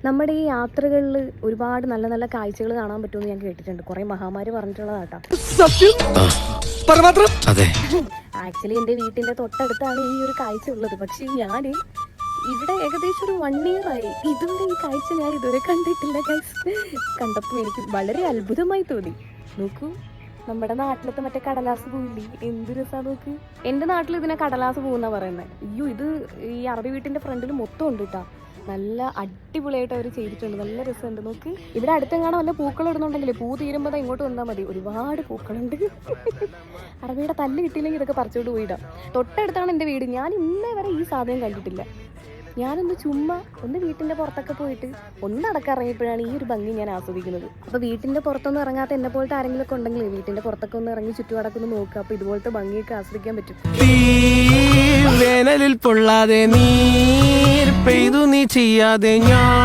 നമ്മുടെ ഈ യാത്രകളിൽ ഒരുപാട് നല്ല നല്ല കാഴ്ചകൾ കാണാൻ പറ്റുമെന്ന് ഞാൻ കേട്ടിട്ടുണ്ട്. കുറെ മഹാമാര് പറഞ്ഞിട്ടുള്ളതാട്ടോ. ആക്ച്വലി എൻ്റെ വീട്ടിന്റെ തൊട്ടടുത്താണ് ഈ ഒരു കാഴ്ച ഉള്ളത്. പക്ഷെ ഞാൻ ഇവിടെ ഏകദേശം ഒരു 1 year ആയി. ഇതുവരെ ഈ കാഴ്ച ഞാൻ ഇതുവരെ കണ്ടിട്ടില്ല ഗൈസ്. കണ്ടപ്പോൾ എനിക്ക് വളരെ അത്ഭുതമായി തോന്നി. നോക്കൂ, നമ്മുടെ നാട്ടിലത്തെ മറ്റേ കടലാസ് പൂവില്ലേ, എന്ത് രസാ നോക്ക്. എൻ്റെ നാട്ടിൽ ഇതിനെ കടലാസ് പൂവെന്നാ പറയുന്നത്. അയ്യോ, ഇത് ഈ അറബി വീട്ടിന്റെ ഫ്രണ്ടിൽ മൊത്തം ഉണ്ട് കേട്ടോ. നല്ല അടിപൊളിയായിട്ട് അവർ ചെയ്തിട്ടുണ്ട്. നല്ല രസമുണ്ട് നോക്ക്. ഇവിടെ അടുത്തെങ്ങാണോ വല്ല പൂക്കൾ ഇടുന്നുണ്ടെങ്കിൽ പൂ തീരുമ്പോൾ ഇങ്ങോട്ട് വന്നാൽ മതി. ഒരുപാട് പൂക്കളുണ്ട്. അറബിയുടെ തല്ല് കിട്ടിയില്ലെങ്കിൽ ഇതൊക്കെ പറിച്ചോണ്ട് പോയിടാം. തൊട്ടടുത്താണ് എൻ്റെ വീട്. ഞാൻ ഇന്നേ വരെ ഈ സാധനം കണ്ടിട്ടില്ല. ഞാനൊന്ന് ചുമ്മാ ഒന്ന് വീട്ടിൻ്റെ പുറത്തൊക്കെ പോയിട്ട് ഒന്ന് നടക്കിറങ്ങിയപ്പോഴാണ് ഈ ഒരു ഭംഗി ഞാൻ ആസ്വദിക്കുന്നത്. അപ്പോൾ വീട്ടിൻ്റെ പുറത്തൊന്നും ഇറങ്ങാത്ത എന്നെ പോലത്തെ ആരെങ്കിലുമൊക്കെ ഉണ്ടെങ്കിൽ വീട്ടിൻ്റെ പുറത്തൊക്കെ ഒന്ന് ഇറങ്ങി ചുറ്റുപാടൊക്കെ നോക്കുക. അപ്പോൾ ഇതുപോലത്തെ ഭംഗിയൊക്കെ ആസ്വദിക്കാൻ പറ്റും. വേനലിൽ പൊള്ളാതെ നീർ പെയ്തു നീ ചെയ്യാതെ ഞാൻ